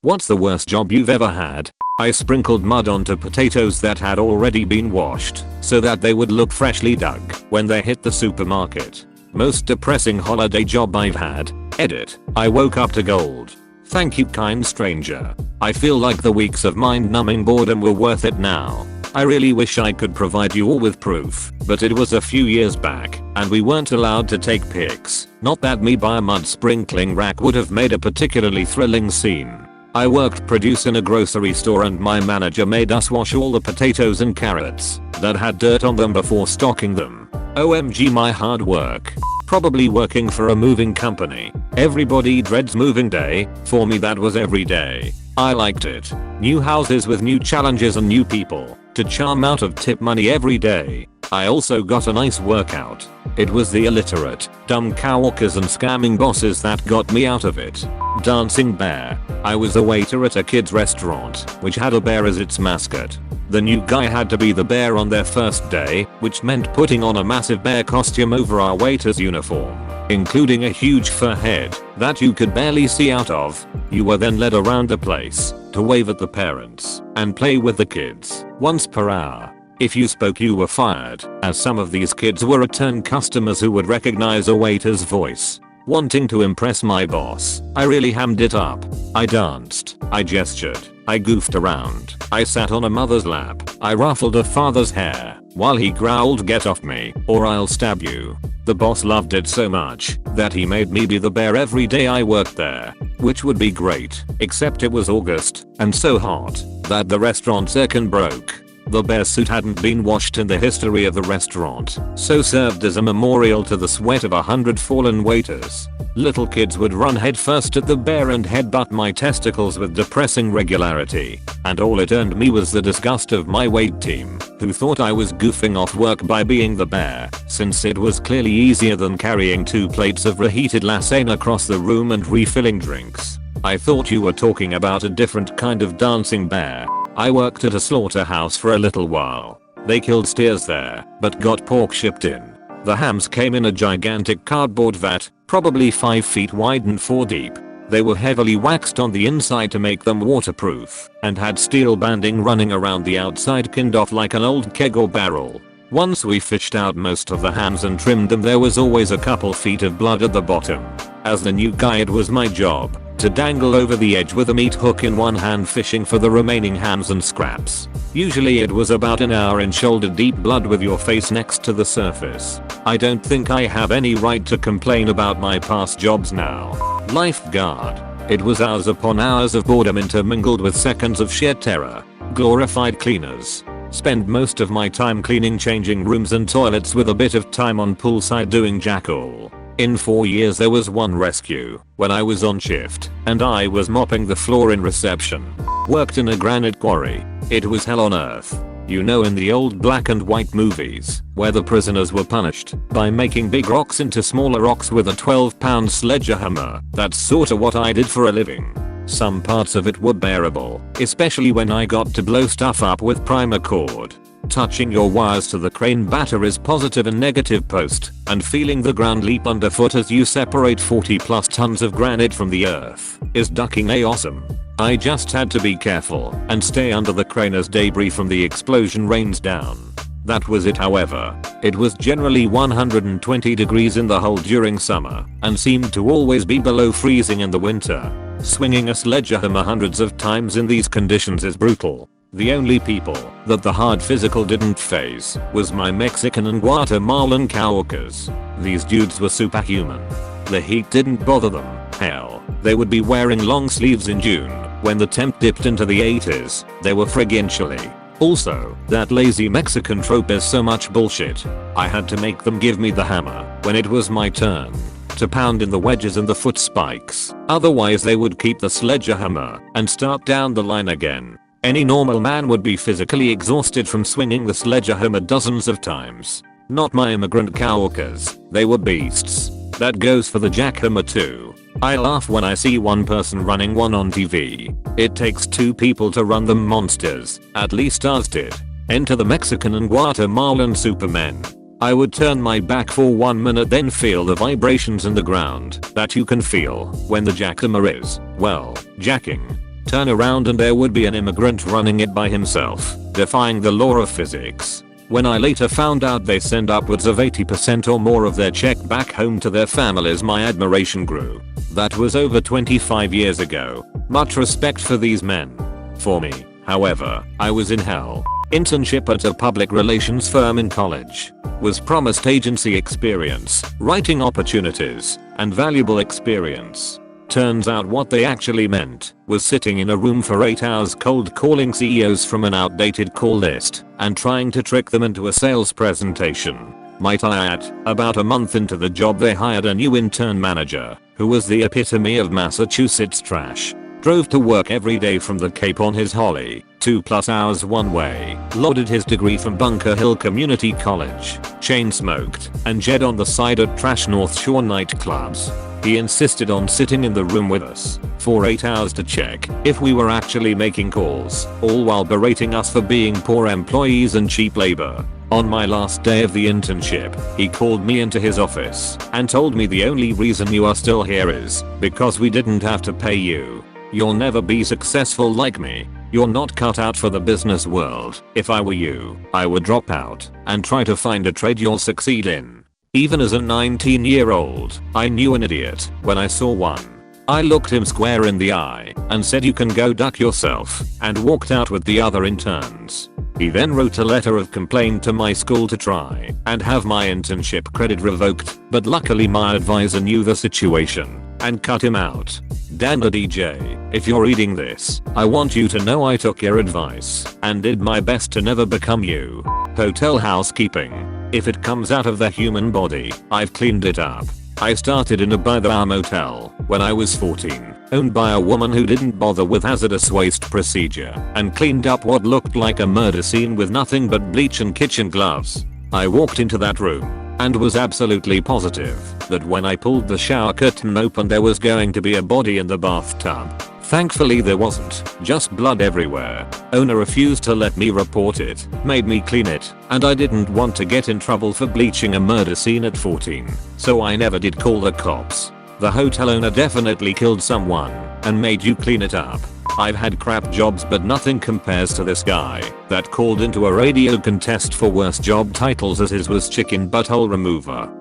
What's the worst job you've ever had? I sprinkled mud onto potatoes that had already been washed so that they would look freshly dug when they hit the supermarket. Most depressing holiday job I've had. Edit. I woke up to gold. Thank you, kind stranger. I feel like the weeks of mind-numbing boredom were worth it now. I really wish I could provide you all with proof, but it was a few years back, and we weren't allowed to take pics. Not that me by a mud sprinkling rack would have made a particularly thrilling scene. I worked produce in a grocery store and my manager made us wash all the potatoes and carrots that had dirt on them before stocking them. OMG, my hard work. Probably working for a moving company. Everybody dreads moving day. For me that was every day. I liked it. New houses with new challenges and new people to charm out of tip money every day. I also got a nice workout. It was the illiterate, dumb coworkers and scamming bosses that got me out of it. Dancing bear. I was a waiter at a kids restaurant which had a bear as its mascot. The new guy had to be the bear on their first day, which meant putting on a massive bear costume over our waiter's uniform, including a huge fur head that you could barely see out of. You were then led around the place to wave at the parents and play with the kids once per hour. If you spoke you were fired, as some of these kids were return customers who would recognize a waiter's voice. Wanting to impress my boss, I really hammed it up. I danced, I gestured, I goofed around, I sat on a mother's lap, I ruffled a father's hair, while he growled, "Get off me, or I'll stab you." The boss loved it so much that he made me be the bear every day I worked there, which would be great, except it was August and so hot that the restaurant's aircon broke. The bear suit hadn't been washed in the history of the restaurant, so served as a memorial to the sweat of 100 fallen waiters. Little kids would run headfirst at the bear and headbutt my testicles with depressing regularity, and all it earned me was the disgust of my wait team, who thought I was goofing off work by being the bear, since it was clearly easier than carrying 2 plates of reheated lasagne across the room and refilling drinks. I thought you were talking about a different kind of dancing bear. I worked at a slaughterhouse for a little while. They killed steers there, but got pork shipped in. The hams came in a gigantic cardboard vat, probably 5 feet wide and 4 deep. They were heavily waxed on the inside to make them waterproof, and had steel banding running around the outside kinned off like an old keg or barrel. Once we fished out most of the hams and trimmed them, there was always a couple feet of blood at the bottom. As the new guy, it was my job to dangle over the edge with a meat hook in one hand, fishing for the remaining hams and scraps. Usually it was about an hour in shoulder deep blood with your face next to the surface. I don't think I have any right to complain about my past jobs now. Lifeguard. It was hours upon hours of boredom intermingled with seconds of sheer terror. Glorified cleaners. Spend most of my time cleaning changing rooms and toilets with a bit of time on poolside doing jack all. In 4 years there was one rescue when I was on shift and I was mopping the floor in reception. Worked in a granite quarry. It was hell on earth. You know, in the old black and white movies where the prisoners were punished by making big rocks into smaller rocks with a 12-pound sledgehammer. That's sorta what I did for a living. Some parts of it were bearable, especially when I got to blow stuff up with primer cord. Touching your wires to the crane battery's positive and negative post and feeling the ground leap underfoot as you separate 40 plus tons of granite from the earth is ducking awesome. I just had to be careful and stay under the crane as debris from the explosion rains down. That was it. However, it was generally 120 degrees in the hole during summer and seemed to always be below freezing in the winter. Swinging a sledgehammer hundreds of times in these conditions is brutal. The only people that the hard physical didn't phase was my Mexican and Guatemalan coworkers. These dudes were superhuman. The heat didn't bother them. Hell, they would be wearing long sleeves in June when the temp dipped into the 80s. They were friggin' chilly. Also, that lazy Mexican trope is so much bullshit. I had to make them give me the hammer when it was my turn to pound in the wedges and the foot spikes. Otherwise they would keep the sledgehammer and start down the line again. Any normal man would be physically exhausted from swinging the sledgehammer dozens of times. Not my immigrant coworkers. They were beasts. That goes for the jackhammer too. I laugh when I see one person running one on TV. It takes 2 people to run them monsters. At least ours did. Enter the Mexican and Guatemalan supermen. I would turn my back for 1 minute, then feel the vibrations in the ground that you can feel when the jackhammer is, well, jacking. turn around and there would be an immigrant running it by himself, defying the law of physics. When I later found out they send upwards of 80% or more of their check back home to their families, my admiration grew. That was over 25 years ago. Much respect for these men. For me, however, I was in hell. Internship at a public relations firm in college. Was promised agency experience, writing opportunities, and valuable experience. Turns out what they actually meant was sitting in a room for 8 hours cold calling CEOs from an outdated call list and trying to trick them into a sales presentation. Might I add, about a month into the job they hired a new intern manager who was the epitome of Massachusetts trash. Drove to work every day from the Cape on his Holly, 2+ hours one way, lauded his degree from Bunker Hill Community College, chain smoked, and jed on the side at trash North Shore nightclubs. He insisted on sitting in the room with us for 8 hours to check if we were actually making calls, all while berating us for being poor employees and cheap labor. On my last day of the internship, he called me into his office and told me the only reason you are still here is because we didn't have to pay you. You'll never be successful like me. You're not cut out for the business world. If I were you, I would drop out and try to find a trade you'll succeed in. Even as a 19-year-old, I knew an idiot when I saw one. I looked him square in the eye and said, "You can go duck yourself," and walked out with the other interns. He then wrote a letter of complaint to my school to try and have my internship credit revoked, but luckily my advisor knew the situation and cut him out. Dana DJ, if you're reading this, I want you to know I took your advice and did my best to never become you. Hotel housekeeping. If it comes out of the human body, I've cleaned it up. I started in a by-the-hour motel when I was 14, owned by a woman who didn't bother with hazardous waste procedure and cleaned up what looked like a murder scene with nothing but bleach and kitchen gloves. I walked into that room and was absolutely positive that when I pulled the shower curtain open there was going to be a body in the bathtub. Thankfully there wasn't, just blood everywhere. Owner refused to let me report it, made me clean it, and I didn't want to get in trouble for bleaching a murder scene at 14, so I never did call the cops. The hotel owner definitely killed someone and made you clean it up. I've had crap jobs but nothing compares to this guy that called into a radio contest for worst job titles as his was chicken butthole remover.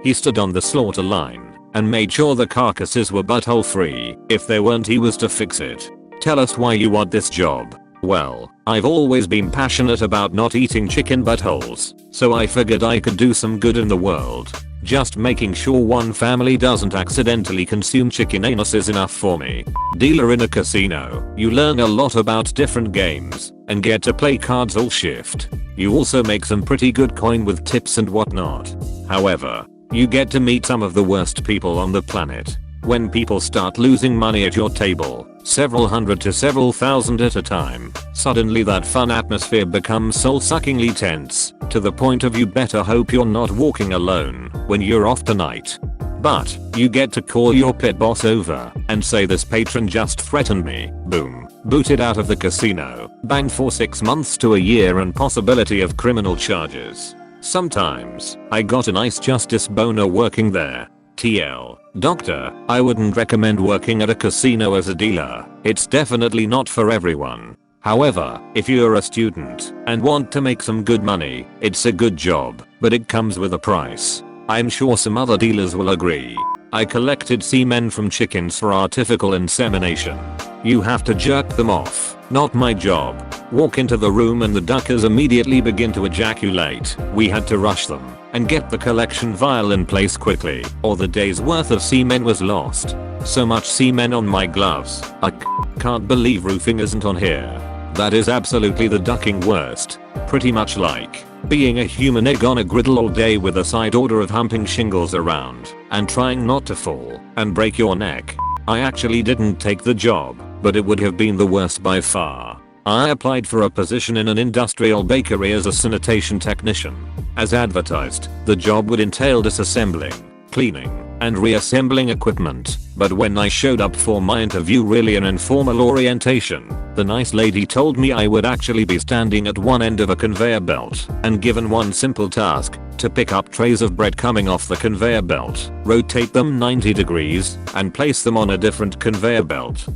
He stood on the slaughter line and made sure the carcasses were butthole free. If they weren't, he was to fix it. Tell us why you want this job. Well, I've always been passionate about not eating chicken buttholes, so I figured I could do some good in the world. Just making sure one family doesn't accidentally consume chicken anus is enough for me. Dealer in a casino. You learn a lot about different games and get to play cards all shift. You also make some pretty good coin with tips and whatnot. However, you get to meet some of the worst people on the planet. When people start losing money at your table, several hundred to several thousand at a time, suddenly that fun atmosphere becomes soul-suckingly tense, to the point of you better hope you're not walking alone when you're off tonight. But, you get to call your pit boss over and say, "This patron just threatened me." Boom. Booted out of the casino, banged for 6 months to a year and possibility of criminal charges. Sometimes, I got a nice justice boner working there. TL. Doctor, I wouldn't recommend working at a casino as a dealer. It's definitely not for everyone. However, if you're a student and want to make some good money, it's a good job, but it comes with a price. I'm sure some other dealers will agree. I collected semen from chickens for artificial insemination. You have to jerk them off. Not my job. Walk into the room and the duckers immediately begin to ejaculate. We had to rush them and get the collection vial in place quickly, or the day's worth of semen was lost. So much semen on my gloves. I can't believe roofing isn't on here. That is absolutely the ducking worst. Pretty much like being a human egg on a griddle all day with a side order of humping shingles around and trying not to fall and break your neck. I actually didn't take the job, but it would have been the worst by far. I applied for a position in an industrial bakery as a sanitation technician. As advertised, the job would entail disassembling, cleaning, and reassembling equipment, but when I showed up for my interview, really an informal orientation, the nice lady told me I would actually be standing at one end of a conveyor belt and given one simple task: to pick up trays of bread coming off the conveyor belt, rotate them 90 degrees, and place them on a different conveyor belt.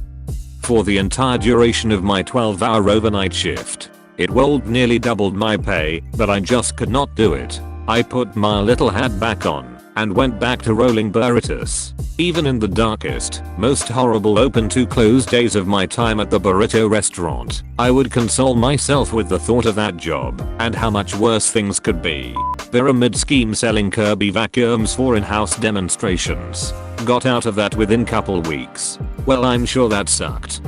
for the entire duration of my 12-hour overnight shift. It would nearly doubled my pay, but I just could not do it. I put my little hat back on and went back to rolling burritos. Even in the darkest, most horrible open to close days of my time at the burrito restaurant, I would console myself with the thought of that job and how much worse things could be. Pyramid scheme selling Kirby vacuums for in-house demonstrations. Got out of that within couple weeks. Well, I'm sure that sucked.